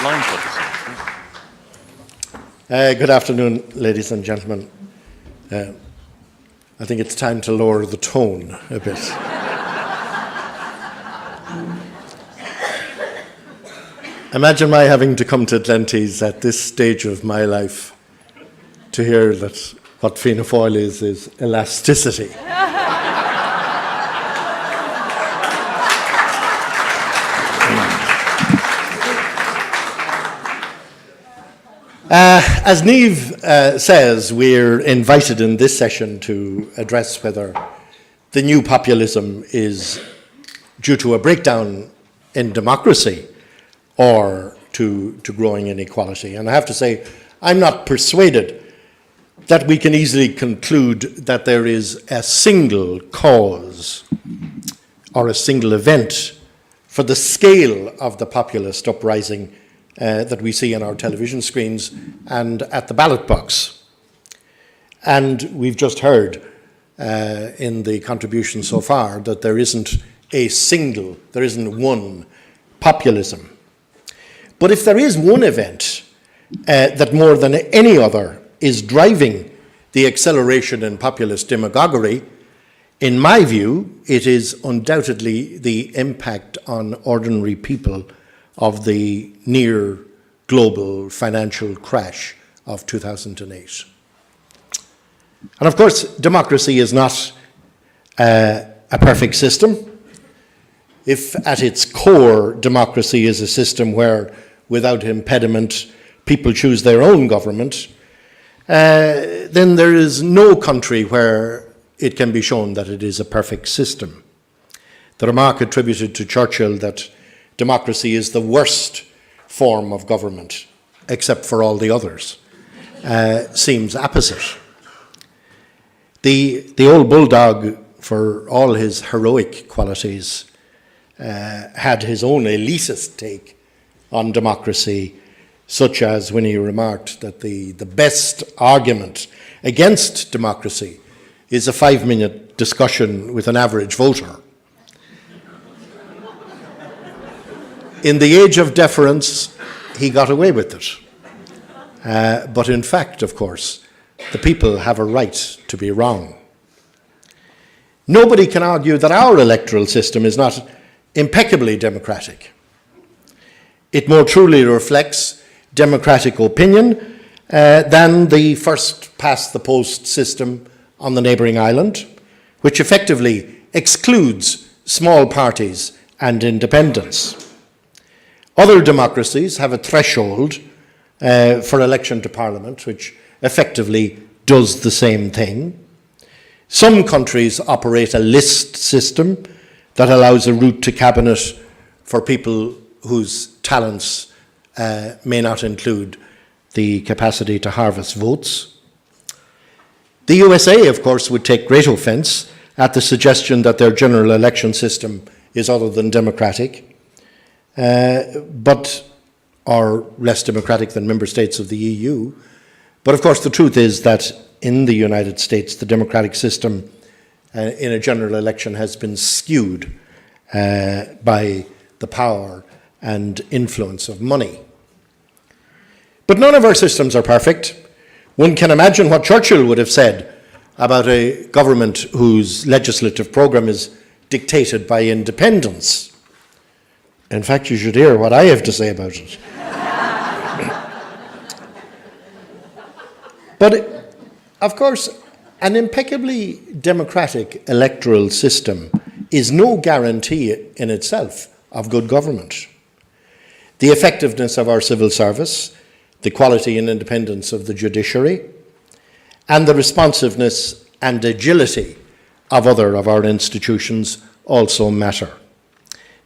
line put this in. Good afternoon, ladies and gentlemen. I think it's time to lower the tone a bit. Imagine my having to come to Glenties at this stage of my life to hear that what Fianna Fáil is elasticity. As Niamh says, we're invited in this session to address whether the new populism is due to a breakdown in democracy or to growing inequality. And I have to say, I'm not persuaded that we can easily conclude that there is a single cause or a single event for the scale of the populist uprising that we see on our television screens and at the ballot box. And we've just heard in the contribution so far that there isn't one populism. But if there is one event that more than any other is driving the acceleration in populist demagoguery, in my view, it is undoubtedly the impact on ordinary people of the near global financial crash of 2008. And of course, democracy is not a perfect system. If at its core, democracy is a system where, without impediment, people choose their own government, then there is no country where it can be shown that it is a perfect system. The remark attributed to Churchill that democracy is the worst form of government, except for all the others, seems apposite. The old bulldog, for all his heroic qualities, had his own elitist take on democracy, such as when he remarked that the best argument against democracy is a 5-minute discussion with an average voter. In the age of deference, he got away with it. But in fact, of course, the people have a right to be wrong. Nobody can argue that our electoral system is not impeccably democratic. It more truly reflects democratic opinion than the first-past-the-post system on the neighbouring island, which effectively excludes small parties and independents. Other democracies have a threshold for election to Parliament, which effectively does the same thing. Some countries operate a list system that allows a route to cabinet for people whose talents may not include the capacity to harvest votes. The USA, of course, would take great offence at the suggestion that their general election system is other than democratic, or less democratic than member states of the EU. But of course, the truth is that in the United States, the democratic system in a general election has been skewed by the power and influence of money. But none of our systems are perfect. One can imagine what Churchill would have said about a government whose legislative programme is dictated by independence. In fact, you should hear what I have to say about it. But, of course, an impeccably democratic electoral system is no guarantee in itself of good government. The effectiveness of our civil service, the quality and independence of the judiciary, and the responsiveness and agility of other of our institutions also matter.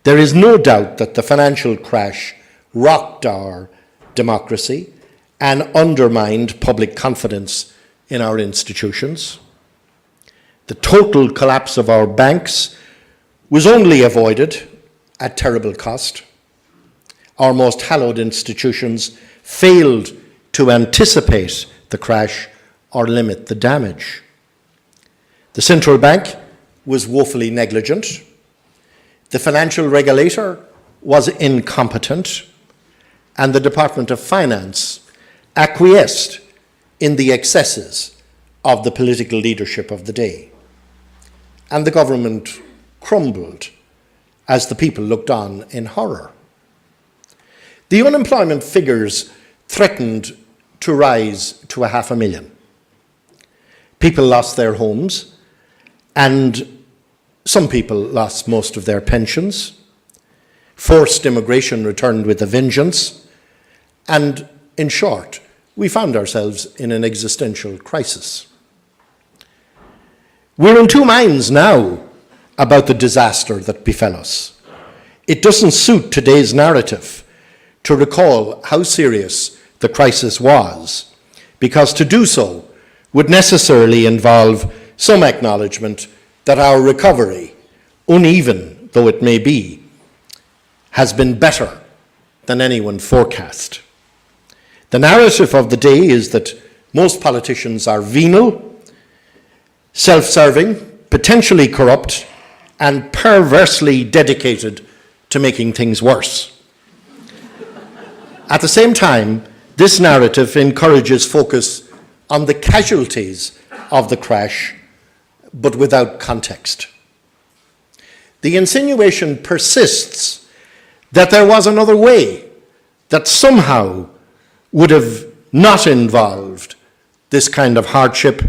There is no doubt that the financial crash rocked our democracy and undermined public confidence in our institutions. The total collapse of our banks was only avoided at terrible cost. Our most hallowed institutions failed to anticipate the crash or limit the damage. The central bank was woefully negligent. The financial regulator was incompetent. and the Department of Finance acquiesced in the excesses of the political leadership of the day. And the government crumbled as the people looked on in horror. The unemployment figures threatened to rise to 500,000. People lost their homes, and some people lost most of their pensions. Forced immigration returned with a vengeance, and in short, we found ourselves in an existential crisis. We're in two minds now about the disaster that befell us. It doesn't suit today's narrative to recall how serious the crisis was, because to do so would necessarily involve some acknowledgement that our recovery, uneven though it may be, has been better than anyone forecast. The narrative of the day is that most politicians are venal, self-serving, potentially corrupt, and perversely dedicated to making things worse. At the same time, this narrative encourages focus on the casualties of the crash, but without context. The insinuation persists that there was another way that somehow would have not involved this kind of hardship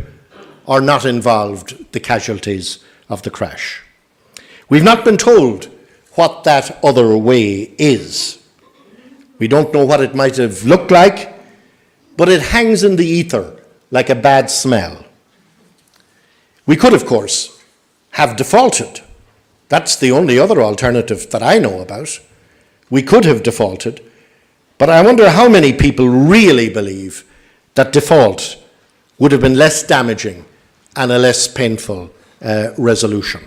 or not involved the casualties of the crash. We've not been told what that other way is. We don't know what it might have looked like, but it hangs in the ether like a bad smell. We could, of course, have defaulted. That's the only other alternative that I know about. We could have defaulted, but I wonder how many people really believe that default would have been less damaging and a less painful resolution.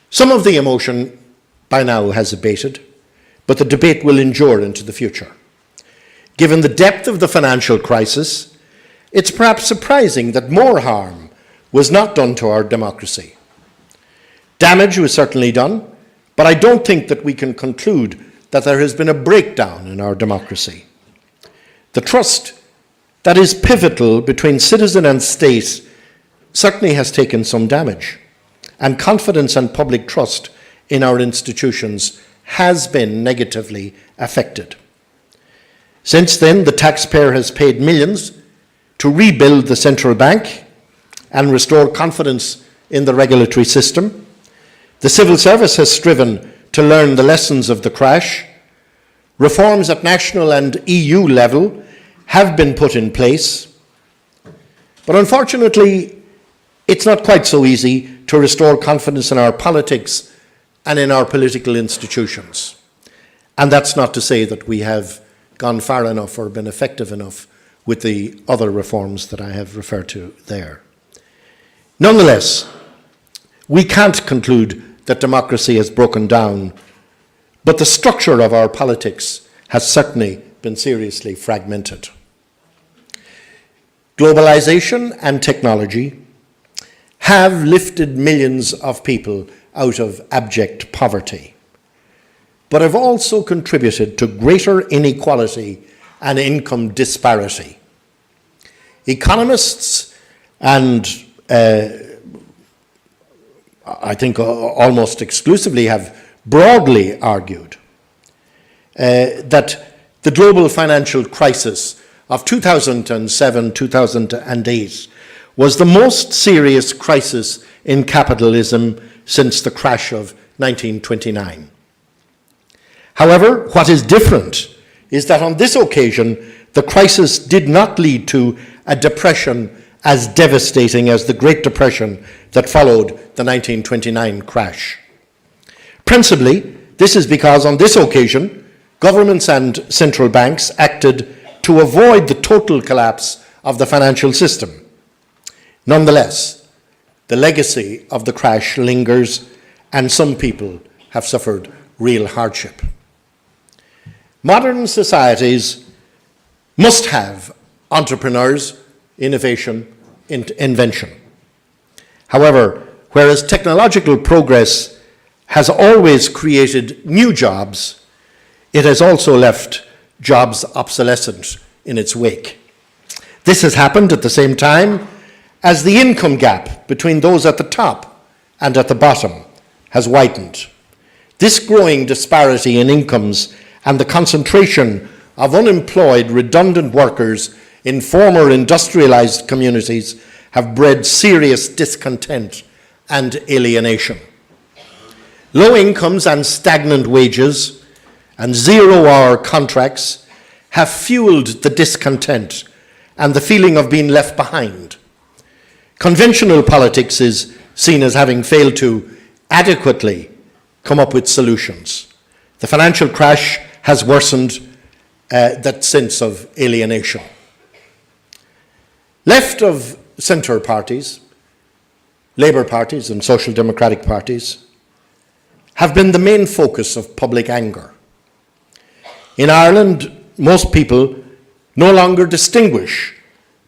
Some of the emotion by now has abated, but the debate will endure into the future. Given the depth of the financial crisis, it's perhaps surprising that more harm was not done to our democracy. Damage was certainly done, but I don't think that we can conclude that there has been a breakdown in our democracy. The trust that is pivotal between citizen and state certainly has taken some damage, and confidence and public trust in our institutions has been negatively affected. Since then, the taxpayer has paid millions to rebuild the central bank and restore confidence in the regulatory system. The civil service has striven to learn the lessons of the crash. Reforms at national and EU level have been put in place. But unfortunately, it's not quite so easy to restore confidence in our politics and in our political institutions. And that's not to say that we have gone far enough or been effective enough with the other reforms that I have referred to there. Nonetheless, we can't conclude that democracy has broken down, but the structure of our politics has certainly been seriously fragmented. Globalization and technology have lifted millions of people out of abject poverty, but have also contributed to greater inequality and income disparity. Economists and I think almost exclusively have broadly argued that the global financial crisis of 2007-2008 was the most serious crisis in capitalism since the crash of 1929. However, what is different is that on this occasion, the crisis did not lead to a depression as devastating as the Great Depression that followed the 1929 crash. Principally, this is because on this occasion, governments and central banks acted to avoid the total collapse of the financial system. Nonetheless, the legacy of the crash lingers, and some people have suffered real hardship. Modern societies must have entrepreneurs, innovation, invention. However, whereas technological progress has always created new jobs, it has also left jobs obsolescent in its wake. This has happened at the same time as the income gap between those at the top and at the bottom has widened. This growing disparity in incomes and the concentration of unemployed, redundant workers in former industrialized communities have bred serious discontent and alienation. Low incomes and stagnant wages and zero-hour contracts have fueled the discontent and the feeling of being left behind. Conventional politics is seen as having failed to adequately come up with solutions. The financial crash has worsened that sense of alienation. Left of centre parties, Labour parties and social democratic parties, have been the main focus of public anger. In Ireland, most people no longer distinguish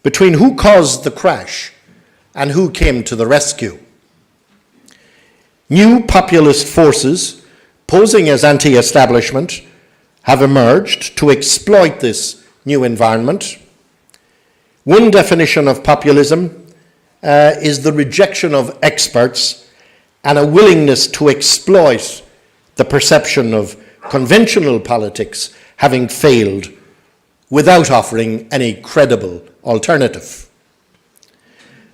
between who caused the crash and who came to the rescue. New populist forces posing as anti-establishment have emerged to exploit this new environment. One definition of populism is the rejection of experts and a willingness to exploit the perception of conventional politics having failed without offering any credible alternative.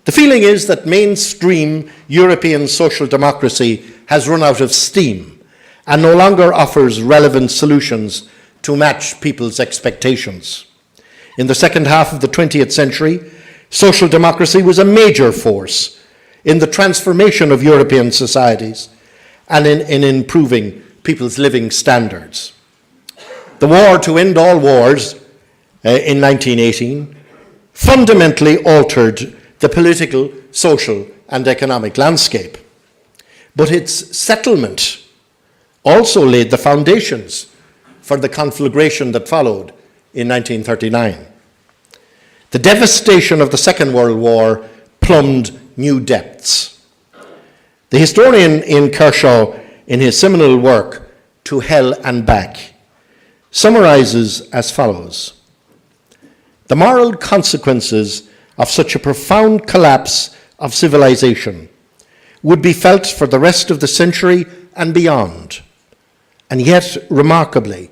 The feeling is that mainstream European social democracy has run out of steam and no longer offers relevant solutions to match people's expectations. In the second half of the 20th century, social democracy was a major force in the transformation of European societies and in improving people's living standards. The war to end all wars in 1918 fundamentally altered the political, social, and economic landscape. But its settlement also laid the foundations for the conflagration that followed in 1939. The devastation of the Second World War plumbed new depths. The historian Ian Kershaw, in his seminal work, To Hell and Back, summarizes as follows: the moral consequences of such a profound collapse of civilization would be felt for the rest of the century and beyond. And yet, remarkably,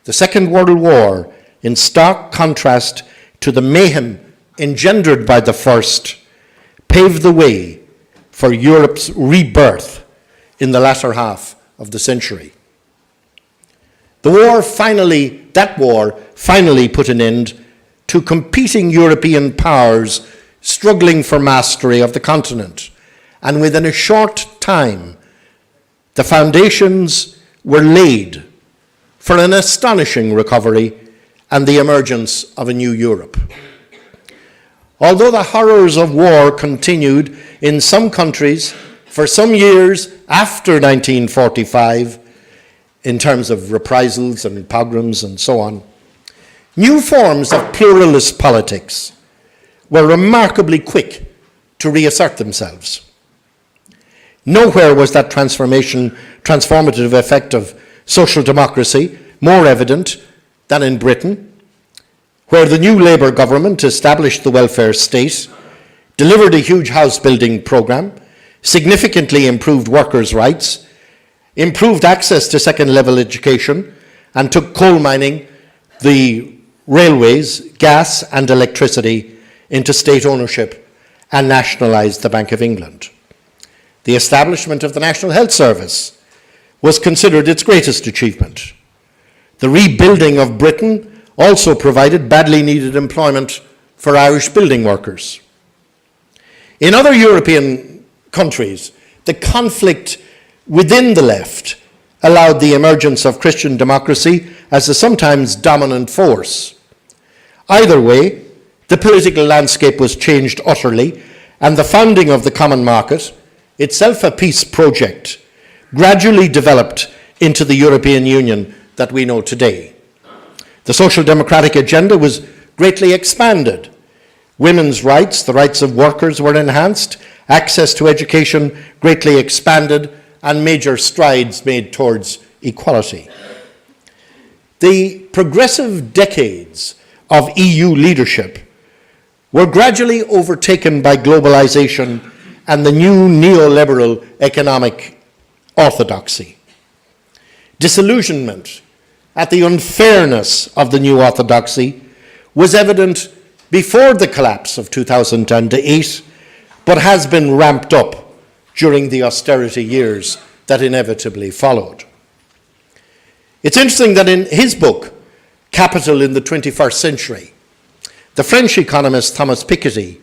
the Second World War, in stark contrast to the mayhem engendered by the First, paved the way for Europe's rebirth in the latter half of the century. That war finally put an end to competing European powers struggling for mastery of the continent, and within a short time, the foundations were laid for an astonishing recovery and the emergence of a new Europe. Although the horrors of war continued in some countries for some years after 1945, in terms of reprisals and pogroms and so on, new forms of pluralist politics were remarkably quick to reassert themselves. Nowhere was that transformative effect of social democracy more evident than in Britain, where the new Labour government established the welfare state, delivered a huge house-building programme, significantly improved workers' rights, improved access to second-level education, and took coal mining, the railways, gas and electricity into state ownership and nationalised the Bank of England. The establishment of the National Health Service was considered its greatest achievement. The rebuilding of Britain also provided badly needed employment for Irish building workers. In other European countries, the conflict within the left allowed the emergence of Christian democracy as a sometimes dominant force. Either way, the political landscape was changed utterly, and the founding of the common market, itself a peace project, gradually developed into the European Union that we know today. The social democratic agenda was greatly expanded. Women's rights, the rights of workers, were enhanced, access to education greatly expanded, and major strides made towards equality. the progressive decades of EU leadership were gradually overtaken by globalization and the new neoliberal economic orthodoxy. Disillusionment at the unfairness of the new orthodoxy was evident before the collapse of 2008, but has been ramped up during the austerity years that inevitably followed. It's interesting that in his book, Capital in the 21st Century, the French economist Thomas Piketty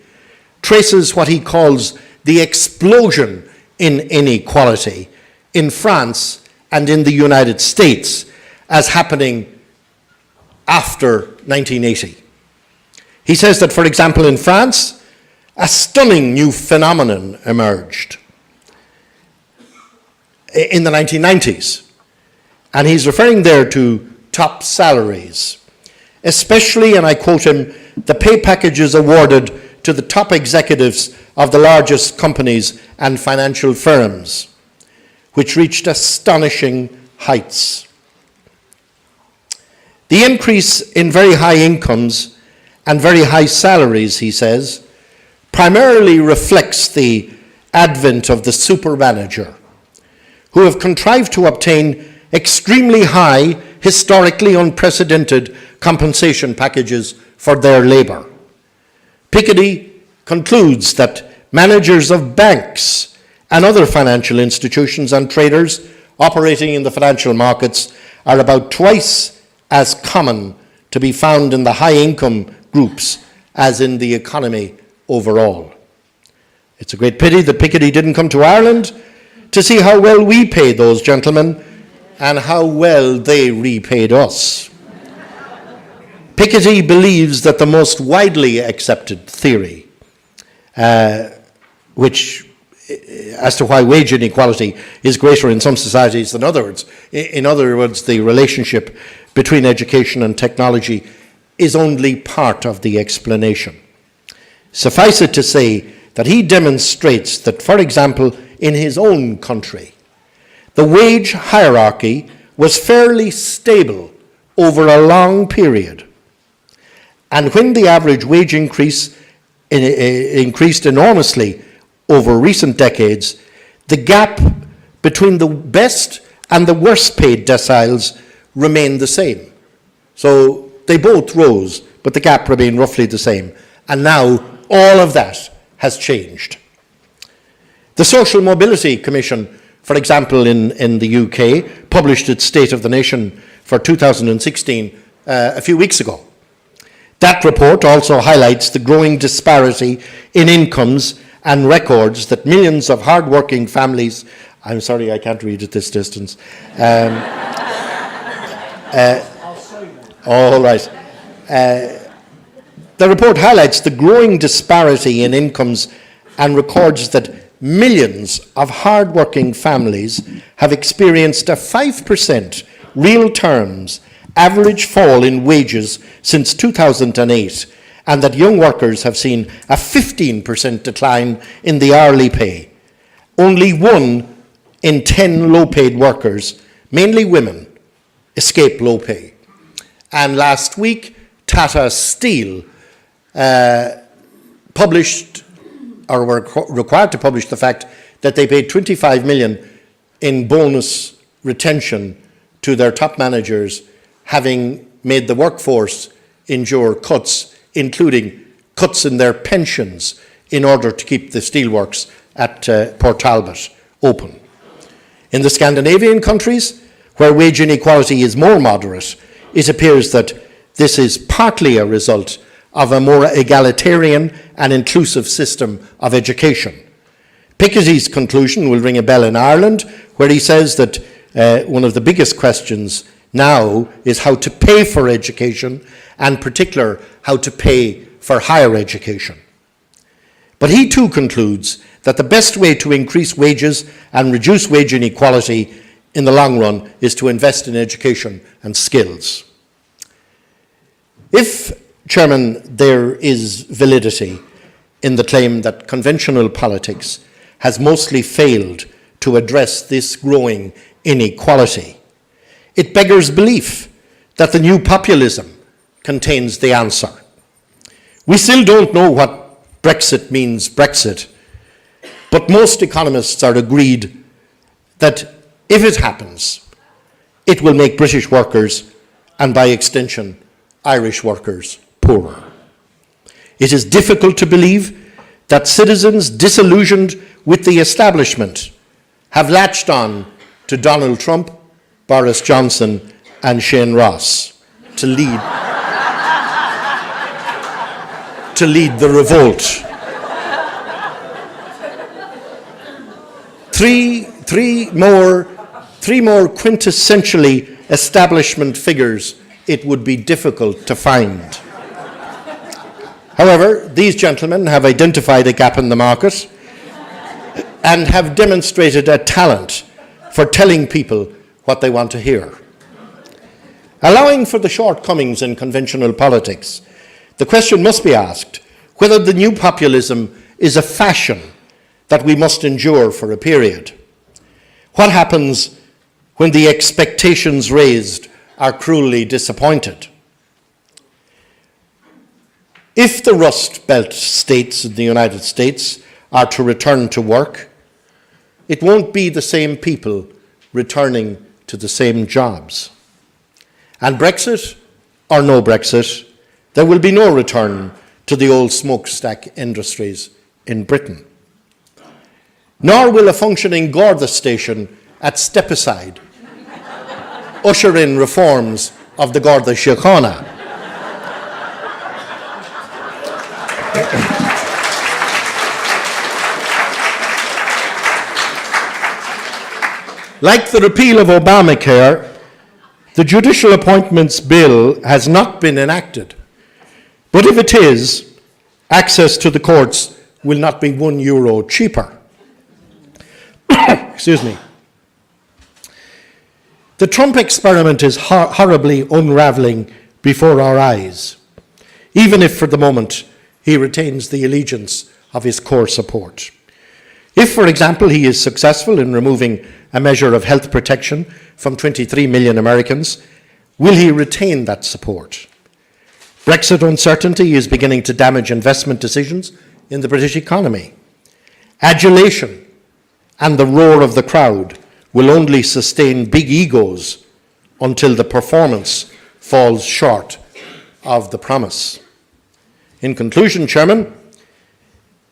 traces what he calls the explosion in inequality in France and in the United States as happening after 1980. He says that, for example, in France, a stunning new phenomenon emerged in the 1990s. And he's referring there to top salaries, especially, and I quote him, the pay packages awarded to the top executives of the largest companies and financial firms, which reached astonishing heights. The increase in very high incomes and very high salaries, he says, primarily reflects the advent of the super manager, who have contrived to obtain extremely high, historically unprecedented compensation packages for their labor. Piketty concludes that managers of banks and other financial institutions and traders operating in the financial markets are about twice as common to be found in the high-income groups as in the economy overall. It's a great pity that Piketty didn't come to Ireland to see how well we pay those gentlemen and how well they repaid us. Piketty believes that the most widely accepted theory, which as to why wage inequality is greater in some societies than others, in other words, the relationship between education and technology, is only part of the explanation. Suffice it to say that he demonstrates that, for example, in his own country, the wage hierarchy was fairly stable over a long period. And when the average wage increased enormously over recent decades, the gap between the best and the worst paid deciles remained the same. So they both rose, but the gap remained roughly the same. And now all of that has changed. The Social Mobility Commission, for example, in the UK, published its State of the Nation for 2016 a few weeks ago. That report also highlights the growing disparity in incomes and records that millions of hard-working families, I'm sorry, I can't read at this distance. All right. The report highlights the growing disparity in incomes and records that millions of hard-working families have experienced a 5% real terms average fall in wages since 2008, and that young workers have seen a 15% decline in the hourly pay. Only 1 in 10 low-paid workers, mainly women, escape low pay. And last week, Tata Steel published, or were required to publish, the fact that they paid 25 million in bonus retention to their top managers, having made the workforce endure cuts, including cuts in their pensions, in order to keep the steelworks at Port Talbot open. In the Scandinavian countries, where wage inequality is more moderate, it appears that this is partly a result of a more egalitarian and inclusive system of education. Piketty's conclusion will ring a bell in Ireland, where he says that one of the biggest questions now is how to pay for education, and in particular, how to pay for higher education. But he too concludes that the best way to increase wages and reduce wage inequality in the long run is to invest in education and skills. If, Chairman, there is validity in the claim that conventional politics has mostly failed to address this growing inequality, it beggars belief that the new populism contains the answer. We still don't know what Brexit means, Brexit, but most economists are agreed that if it happens, it will make British workers, and by extension, Irish workers, poorer. It is difficult to believe that citizens disillusioned with the establishment have latched on to Donald Trump, Boris Johnson, and Shane Ross to lead the revolt. Three more quintessentially establishment figures it would be difficult to find. However, these gentlemen have identified a gap in the market and have demonstrated a talent for telling people what they want to hear. Allowing for the shortcomings in conventional politics, the question must be asked whether the new populism is a fashion that we must endure for a period. What happens when the expectations raised are cruelly disappointed? If the Rust Belt states in the United States are to return to work, it won't be the same people returning to the same jobs. And Brexit or no Brexit, there will be no return to the old smokestack industries in Britain. Nor will a functioning Garda station at Stepaside usher in reforms of the Garda Síochána. Like the repeal of Obamacare, the Judicial Appointments Bill has not been enacted. But if it is, access to the courts will not be €1 cheaper. Excuse me. The Trump experiment is horribly unraveling before our eyes, even if for the moment he retains the allegiance of his core support. If, for example, he is successful in removing a measure of health protection from 23 million Americans, will he retain that support? Brexit uncertainty is beginning to damage investment decisions in the British economy. Adulation and the roar of the crowd will only sustain big egos until the performance falls short of the promise. In conclusion, Chairman,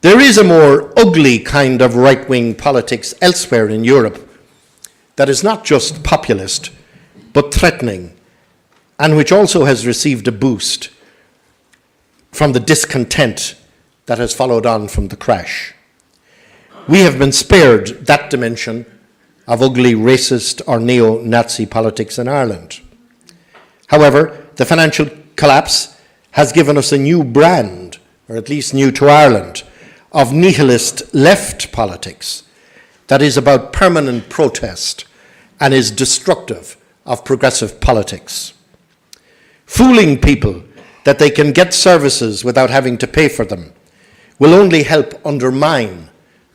there is a more ugly kind of right-wing politics elsewhere in Europe that is not just populist, but threatening, and which also has received a boost from the discontent that has followed on from the crash. We have been spared that dimension of ugly racist or neo-Nazi politics in Ireland. However, the financial collapse has given us a new brand, or at least new to Ireland, of nihilist left politics that is about permanent protest and is destructive of progressive politics. Fooling people that they can get services without having to pay for them will only help undermine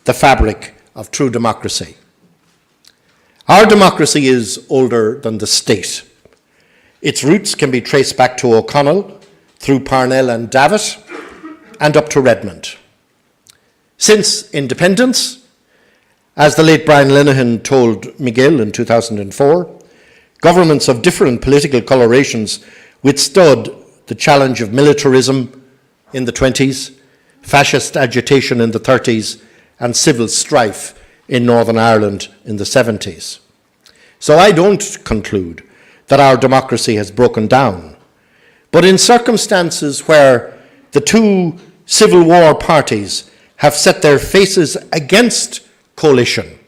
the fabric of true democracy. Our democracy is older than the state. Its roots can be traced back to O'Connell, through Parnell and Davitt, and up to Redmond. Since independence, as the late Brian Lenihan told MacGill in 2004, governments of different political colorations withstood the challenge of militarism in the 20s, fascist agitation in the 30s, and civil strife in Northern Ireland in the 70s. So I don't conclude that our democracy has broken down, but in circumstances where the two Civil War parties have set their faces against coalition,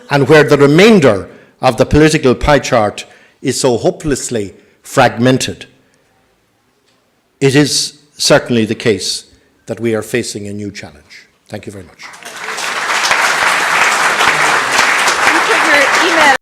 and where the remainder of the political pie chart is so hopelessly fragmented, it is certainly the case that we are facing a new challenge. Thank you very much.